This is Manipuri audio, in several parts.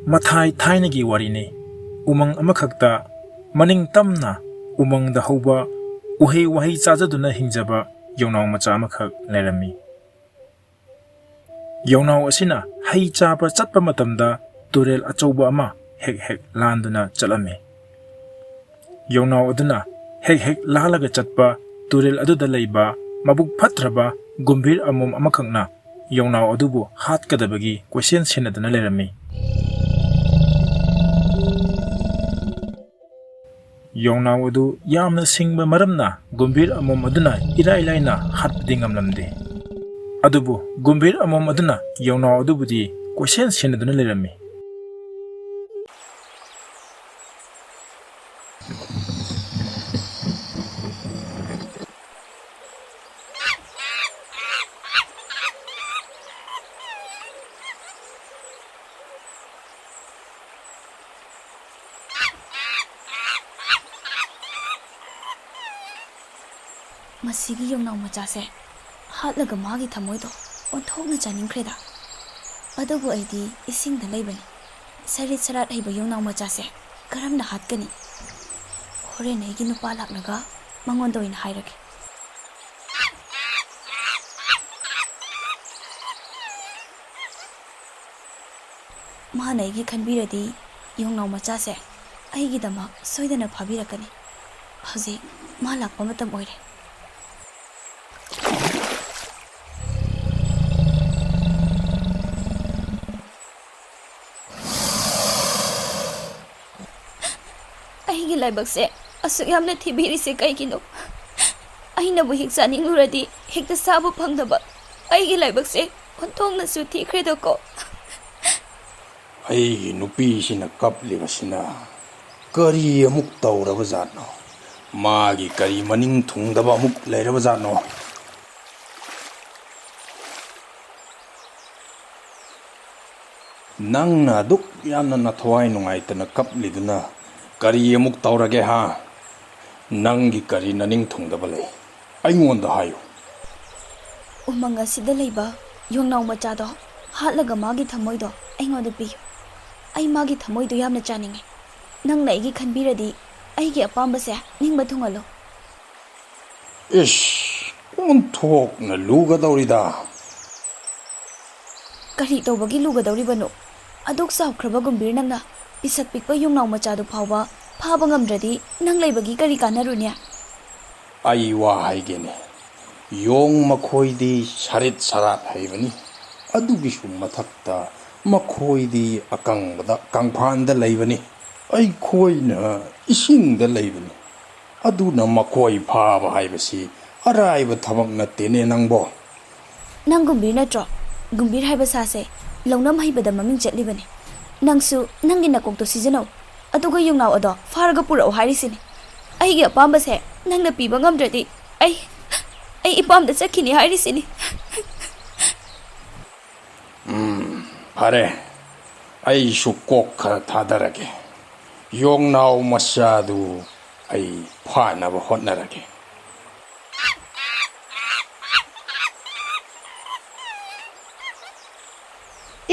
Mathai thainagi warini umang amakhakta maning tamna umangda hauba uhei wahei chajaduna hingjaba yongnaw macha amakhak lerami. Yongnaw asina hei chapa chatpa matamda turel achauba ama hek hek landuna chalami. Yongnaw aduna hek hek lalaga chatpa turel aduda leiba mabuk phatraba gumbir amom amakhakna yongnaw adubu hatkadabagi question sinaduna lerami. Yongnaw adu yamna singba maramna gumbir amom aduna ilai laina hatpadi ngamlamde. Adubu gumbir amom aduna yongnaw adubudi question sinaduna lerami. Masigi yongnaw machase hatlaga magi thamoido onthokna chaningkhreda adubu aidi isingda leibani sarit sarat heiba yongnaw machase karamna hatkani hore neigi nupa laklaga mangondo in hairake ma neigi khanbiradi yongnaw machase aigi dama soidana phabirakani haji ma lakpa matam oire aigi laibakse asuk yamna thibiri se kai kino aina bu hik saning luradi hekta sabu phangdaba aigi laibakse onthongna su thikhredo ko aigi nupi sina kaplibasina kari amuk tawraba zatno magi kari maning thungdaba amuk leiraba zatno nangna duk yamna nathwai nungaitana kapliduna kari amuk tawrage ha nangi kari naning thungdaba lei aingonda hayu umanga sida leiba yongnaw machado hatlaga magi thamoido aingonda piyu ai magi thamoido yamna chaninge nangna aigi khanbiradi aigi apambase ningba thungalo ish onthokna lugadawrida kari tawbagi lugadawribano aduk sawkhraba gumbir nangna pisak pikpa yongnaw machado phawba phaba ngamdradi nang leibagi kari kanarunya ai wa haigene yong makhoidi sarit sarat haibani adugi su mathakta makhoidi akangda kangphanda leibani ai khoina isingda leibani aduna makhoi phaba haibasi araiba thabak nattene nangbo nang gumbir natro gumbir haiba sase longnam haibada maming chatlibani nangsu nangi nakokto sijanau aduga yongnaw ado faraga purau hairisini aigi apambase nangna piba ngamdradi ai ipamda chakhini hairisini Pare ai su kok khara thadarage yongnaw machadu ai phanaba hotnarage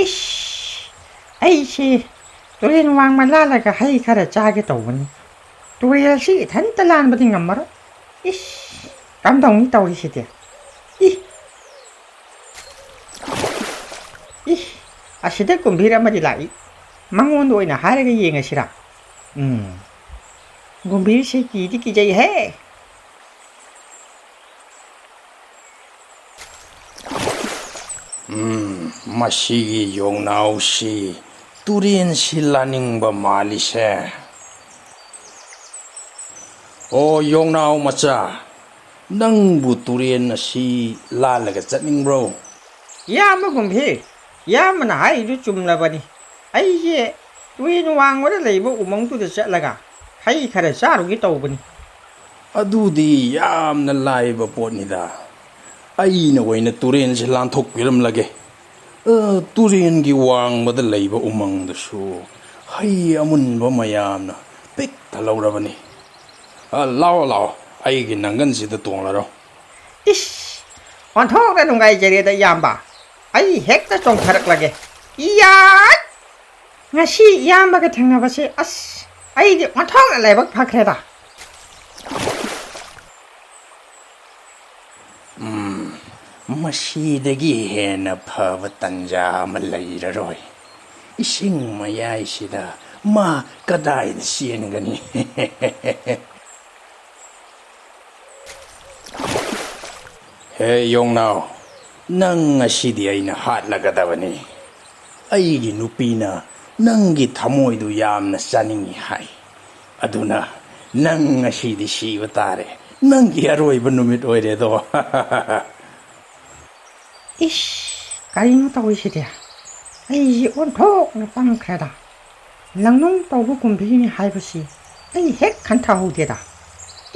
ish ai shi tuin wang malalaga hai khara chage tawani tuya si thanta lan badi ngamara ish kam dong mi tawri si te ish asida kumbira madi lai mangon oina haraga yenga sira gumbir se ki di ki jai hai masigi yongnaw si turin silaning ba malise o yongnaw macha nang bu turin si lalaga chatning bro yama gumbir yama na hai du chumla bani ai ye tuin wang wada leibo umang tu da chatlaga hai khara charu gi tawbani adudi yamna laiba potnida aina oina turin si lanthok piram lage turin gi wang bada leiba umang da su hai amun ba mayamna pek thalawrabani lao lao ai gi nangan si da tonglaro ish on thok da nungai jere da yamba ai hekta chong tharak lage iya ꯉꯁꯤ ꯏꯌꯥꯝꯕꯒ ꯊꯦꯡꯅꯕꯁꯦ ꯑꯁ ꯑꯩꯗꯤ ꯑꯣꯟꯊꯣꯛꯅ ꯂꯥꯏꯕꯛ ꯐꯈ꯭ꯔꯦꯗ ꯃꯁꯤꯗꯒꯤ ꯍꯦꯟꯅ ꯐꯕ ꯇꯟꯖꯥ ꯑꯃ ꯂꯩꯔꯔꯣꯏ ꯏꯁꯤꯡ ꯃꯌꯥꯏꯁꯤꯗ ꯃꯥ ꯀꯗꯥꯏꯗ ꯆꯦꯟꯒꯅꯤ ꯍꯦ ꯌꯣꯡꯅꯥꯎ ꯅꯪ ꯉꯁꯤꯗꯤ ꯑꯩꯅ ꯍꯥꯠꯂꯒꯗꯕꯅꯤ ꯑꯩꯒꯤ ꯅꯨꯄꯤꯅ ꯅꯪꯒꯤ ꯊꯃꯣꯏꯗꯨ ꯌꯥꯝꯅ ꯆꯥꯅꯤꯡꯏ ꯍꯥꯏ ꯑꯗꯨꯅ ꯅꯪ ꯉꯁꯤꯗꯤ ꯁꯤꯕ ꯇꯥꯔꯦ ꯅꯪꯒꯤ ꯑꯔꯣꯏꯕ ꯅꯨꯃꯤꯠ ꯑꯣꯏꯔꯦꯗꯣ 이씨 까이노 따위시대 ꯑꯩꯁꯤ ꯑꯣꯟꯊꯣꯛꯅ ꯄꯪꯈ꯭ꯔꯦꯗ ꯂꯪꯅꯨꯡ ꯇꯧꯕ ꯀꯨꯝꯕꯤꯅꯤ ꯍꯥꯏꯕꯁꯤ ꯑꯩ ꯍꯦꯛ ꯈꯟꯊꯍꯧꯗꯦꯗ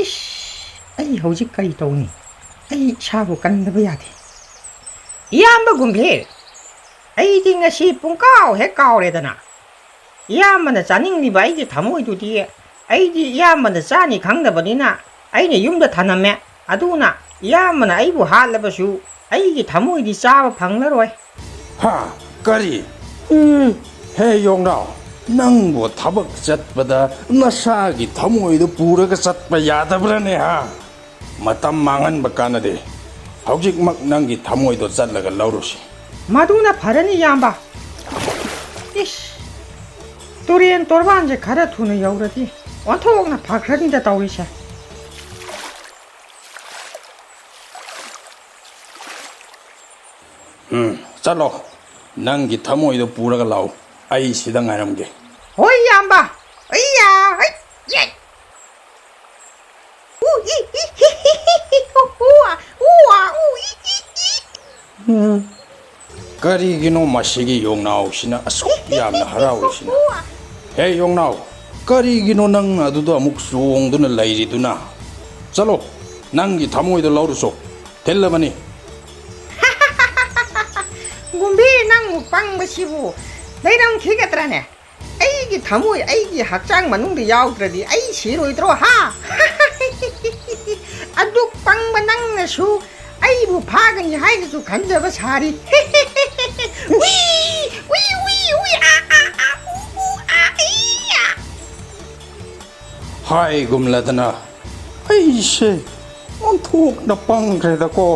ꯏꯁ ꯑꯩ ꯍꯧꯖꯤꯛ ꯀꯔꯤ ꯇꯧꯅꯤ ꯑꯩ ꯏꯁꯥꯕꯨ ꯀꯟꯗꯕ ꯌꯥꯗꯦ ꯏꯌꯥꯝꯕ ꯒꯨꯝꯚꯤꯔ ꯑꯩꯗꯤ ꯉꯁꯤ ꯄꯨꯡꯀꯥꯎ ꯍꯦꯛ ꯀꯥꯎꯔꯦꯗꯅ ꯏꯌꯥꯝꯕꯅ ꯆꯥꯅꯤꯡꯂꯤꯕ ꯑꯩꯒꯤ ꯊꯃꯣꯏꯗꯨꯗꯤ ꯑꯩꯗꯤ ꯏꯌꯥꯝꯕꯅ ꯆꯥꯅꯤ ꯈꯪꯗꯕꯅꯤꯅ ꯑꯩꯅ ꯌꯨꯝꯗ ꯊꯅꯝꯃꯦ ꯑꯗꯨꯅ ꯏꯌꯥꯝꯕꯅ ꯑꯩꯕꯨ ꯍꯥꯠꯂꯕꯁꯨ ꯑꯩꯒꯤ ꯊꯃꯣꯏꯗꯤ ꯆꯥꯕ ꯐꯪꯂꯔꯣꯏ ꯍꯥ ꯀꯔꯤ ꯍꯦ ꯌꯣꯡꯅꯥꯎ ꯅꯪꯕꯨ ꯊꯕꯛ ꯆꯠꯄꯗ ꯅꯁꯥꯒꯤ ꯊꯃꯣꯏꯗꯨ ꯄꯨꯔꯒ ꯆꯠꯄ ꯌꯥꯗꯕ꯭ꯔꯅꯦ ꯍꯥ ꯃꯇꯝ ꯃꯥꯡꯍꯟꯕ ꯀꯥꯟꯅꯗꯦ ꯍꯧꯖꯤꯛꯃꯛ ꯅꯪꯒꯤ ꯊꯃꯣꯏꯗꯣ ꯆꯠꯂꯒ ꯂꯧꯔꯨꯁꯤ ꯃꯗꯨꯅ ꯐꯔꯅꯤ ꯏꯌꯥꯝꯕ 이씨 뚜리엔 똘반지 가려 두는 여우라디 원통나 박하긴데 따위셔 ꯆꯠꯂꯣ ꯅꯪꯒꯤ ꯊꯃꯣꯏꯗꯣ ꯄꯨꯔꯒ ꯂꯥꯛꯎ ꯑꯩ ꯁꯤꯗ ꯉꯥꯏꯔꯝꯒꯦ 어이 얌바 어이야 어이 예 우와 우와 우이이이 ꯀꯔꯤꯒꯤꯅꯣ ꯃꯁꯤꯒꯤ ꯌꯣꯡꯅꯥꯎꯁꯤꯅ ꯑꯁꯨꯛ ꯌꯥꯝꯅ ꯍꯔꯥꯎꯔꯤꯁꯤꯅ ꯍꯦ ꯌꯣꯡꯅꯥꯎ ꯀꯔꯤꯒꯤꯅꯣ ꯅꯪ ꯑꯗꯨꯗ ꯑꯃꯨꯛ ꯆꯣꯡꯗꯨꯅ ꯂꯩꯔꯤꯗꯨꯅ ꯆꯠꯂꯣ ꯅꯪꯒꯤ ꯊꯃꯣꯏꯗꯣ ꯂꯧꯔꯨꯆꯣ ꯊꯤꯜꯂꯕꯅꯤ ꯒꯨꯝꯕꯤ ꯅꯪ ꯄꯪꯕꯁꯤꯕꯨ ꯂꯩꯔꯝꯈꯤꯒꯗ꯭ꯔꯥꯅꯦ ꯑꯩꯒꯤ ꯊꯃꯣꯏ ꯑꯩꯒꯤ ꯍꯛꯆꯥꯡ ꯃꯅꯨꯡꯗ ꯌꯥꯎꯗ꯭ꯔꯗꯤ ꯑꯩ ꯁꯤꯔꯣꯏꯗ꯭ꯔꯣ ꯍꯥ ꯑꯗꯨꯛ ꯄꯪꯕ ꯅꯪꯅꯁꯨ ꯑꯩꯕꯨ ꯐꯥꯒꯅꯤ ꯍꯥꯏꯅꯁꯨ ꯈꯟꯖꯕ ꯁꯥꯔꯤ ꯎꯏ ꯎꯏ ꯎꯏ ꯎꯏ ꯎ ꯏꯌꯥ ꯍꯥꯏꯒꯨꯝꯂꯗꯅ ꯑꯩꯁꯦ ꯑꯣꯟꯊꯣꯛꯅ ꯄꯪꯈ꯭ꯔꯦꯗꯀꯣ